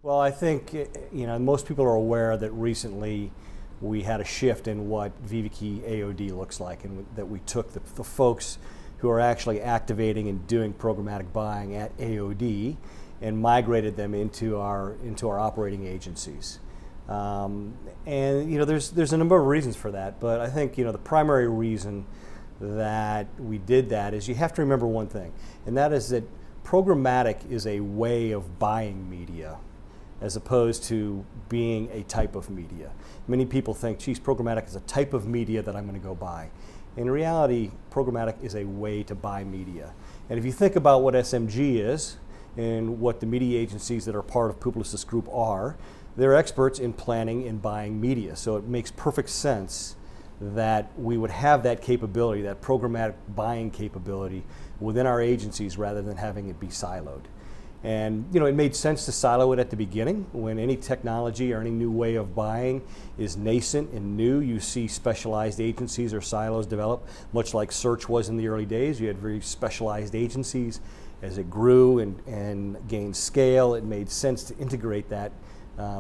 Well, I think most people are aware that recently we had a shift in what VVKey AOD looks like, and that we took the folks who are actually activating and doing programmatic buying at AOD and migrated them into our operating agencies. And there's a number of reasons for that, but I think the primary reason that we did that is you have to remember one thing, and that is that programmatic is a way of buying media as opposed to being a type of media. Many people think, geez, programmatic is a type of media that I'm going to go buy. In reality, programmatic is a way to buy media. And if you think about what SMG is and what the media agencies that are part of Publicis Group are, they're experts in planning and buying media. So it makes perfect sense that we would have that capability, that programmatic buying capability within our agencies rather than having it be siloed. And it made sense to silo it at the beginning. When any technology or any new way of buying is nascent and new, you see specialized agencies or silos develop, much like search was in the early days. You had very specialized agencies. As it grew and gained scale, it made sense to integrate that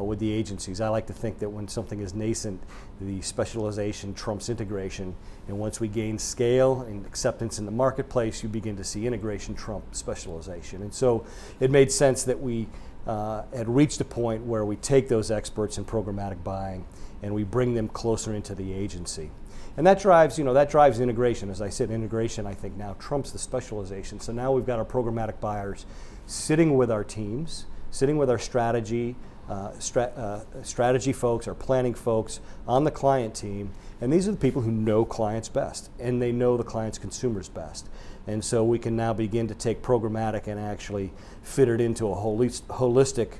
with the agencies. I like to think that when something is nascent, the specialization trumps integration, and once we gain scale and acceptance in the marketplace, you begin to see integration trump specialization. And so it made sense that we had reached a point where we take those experts in programmatic buying and we bring them closer into the agency. And that drives, integration. As I said, integration, I think, now trumps the specialization. So now we've got our programmatic buyers sitting with our teams, sitting with our strategy folks, our planning folks on the client team, and these are the people who know clients best, and they know the client's consumers best. And so we can now begin to take programmatic and actually fit it into a holistic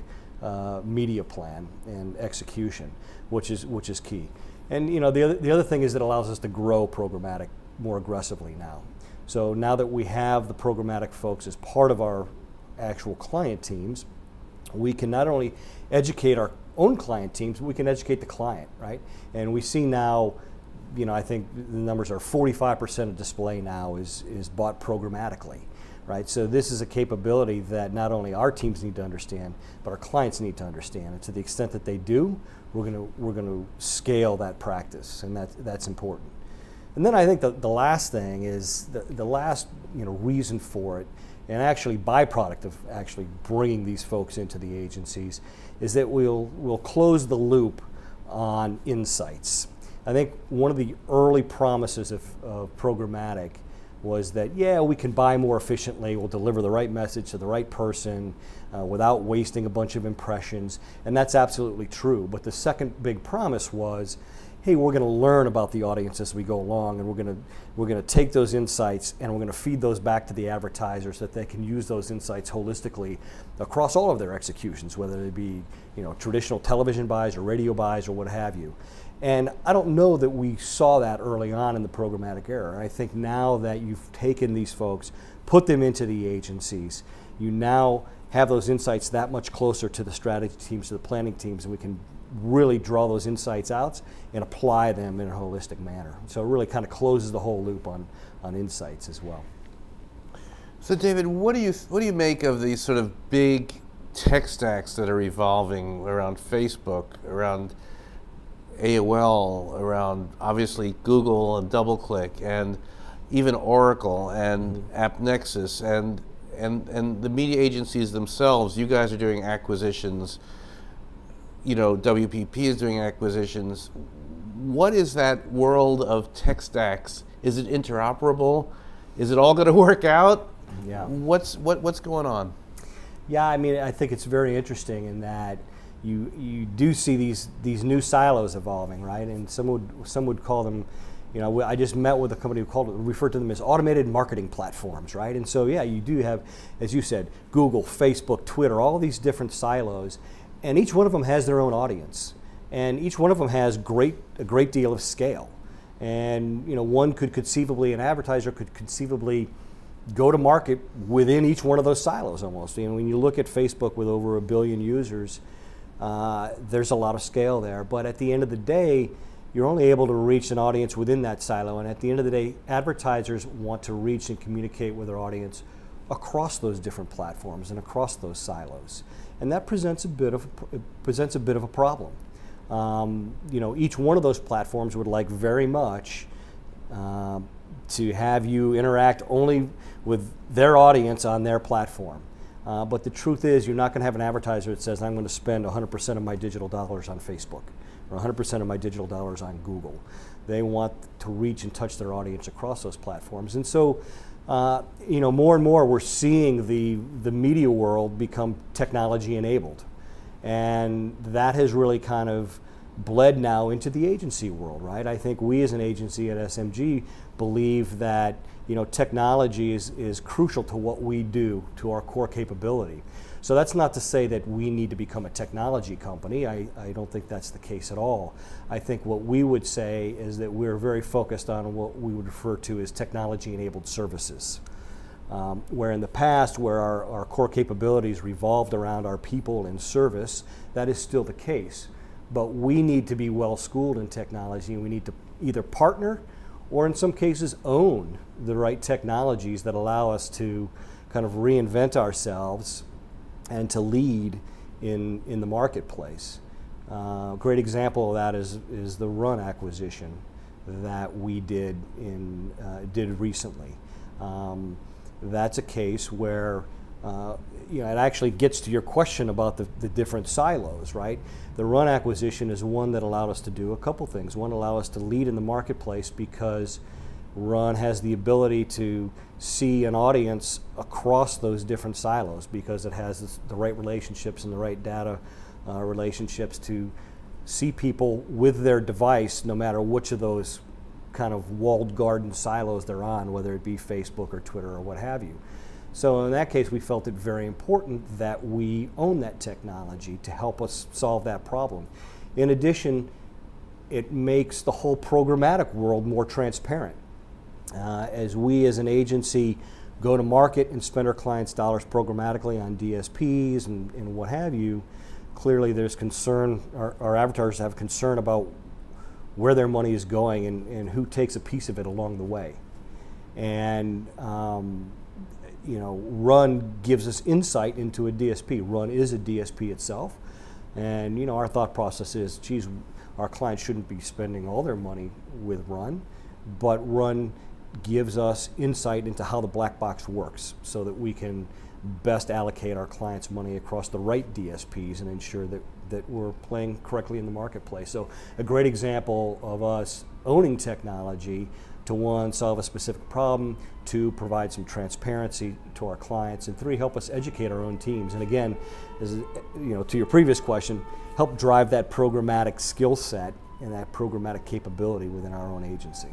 media plan and execution, which is key. And the other thing is it allows us to grow programmatic more aggressively now. So now that we have the programmatic folks as part of our actual client teams, we can not only educate our own client teams, but we can educate the client, right? And we see now, I think the numbers are 45% of display now is bought programmatically, right? So this is a capability that not only our teams need to understand, but our clients need to understand. And to the extent that they do, we're going to scale that practice, and that's important. And then I think the last thing is the last reason for it, and actually byproduct of actually bringing these folks into the agencies, is that we'll close the loop on insights. I think one of the early promises of programmatic was that, yeah, we can buy more efficiently, we'll deliver the right message to the right person without wasting a bunch of impressions, and that's absolutely true. But the second big promise was, hey, we're going to learn about the audience as we go along, and we're going to take those insights and we're going to feed those back to the advertisers so that they can use those insights holistically across all of their executions, whether they be traditional television buys or radio buys or what have you. And I don't know that we saw that early on in the programmatic era. I think now that you've taken these folks, put them into the agencies, you now have those insights that much closer to the strategy teams, to the planning teams, and we can really draw those insights out and apply them in a holistic manner. So it really kind of closes the whole loop on insights as well. So David, what do you make of these sort of big tech stacks that are evolving around Facebook, around AOL, around obviously Google and DoubleClick, and even Oracle and AppNexus, and the media agencies themselves? You guys are doing acquisitions. WPP is doing acquisitions. What is that world of tech stacks? Is it interoperable? Is it all going to work out? Yeah. What's going on? Yeah, I mean, I think it's very interesting in that you do see these new silos evolving, right? And some would call them, I just met with a company who referred to them as automated marketing platforms, right? And so yeah, you do have, as you said, Google, Facebook, Twitter, all these different silos. And each one of them has their own audience, and each one of them has a great deal of scale. And one could conceivably, an advertiser could conceivably go to market within each one of those silos almost. When you look at Facebook with over 1 billion users, there's a lot of scale there. But at the end of the day, you're only able to reach an audience within that silo. And at the end of the day, advertisers want to reach and communicate with their audience across those different platforms and across those silos. and that presents a bit of a problem. You know, each one of those platforms would like very much to have you interact only with their audience on their platform. But the truth is, you're not going to have an advertiser that says, I'm going to spend 100% of my digital dollars on Facebook or 100% of my digital dollars on Google. They want to reach and touch their audience across those platforms. And so, you know, more and more we're seeing the media world become technology enabled. And that has really kind of bled now into the agency world, right? I think we as an agency at SMG believe that, you know, technology is crucial to what we do, to our core capability. So that's not to say that we need to become a technology company. I don't think that's the case at all. I think what we would say is that we're very focused on what we would refer to as technology-enabled services. Where in the past, where our core capabilities revolved around our people and service, that is still the case. But we need to be well schooled in technology, and we need to either partner or in some cases own the right technologies that allow us to kind of reinvent ourselves and to lead in the marketplace. A great example of that is the Run acquisition that we did recently. That's a case where you know, it actually gets to your question about the different silos, right? The Run acquisition is one that allowed us to do a couple things. One, allow us to lead in the marketplace because Run has the ability to see an audience across those different silos because it has the right relationships and the right data relationships to see people with their device no matter which of those kind of walled garden silos they're on, whether it be Facebook or Twitter or what have you. So in that case, we felt it very important that we own that technology to help us solve that problem. In addition, it makes the whole programmatic world more transparent. As we as an agency go to market and spend our clients' dollars programmatically on DSPs and what have you, clearly there's concern, our advertisers have concern about where their money is going and who takes a piece of it along the way. And you know, Run gives us insight into a DSP. Run is a DSP itself. And you know, our thought process is, geez, our clients shouldn't be spending all their money with Run, but Run gives us insight into how the black box works so that we can best allocate our clients' money across the right DSPs and ensure that we're playing correctly in the marketplace. So a great example of us owning technology to, one, solve a specific problem, two, provide some transparency to our clients, and three, help us educate our own teams. And again, as, you know, to your previous question, help drive that programmatic skill set and that programmatic capability within our own agency.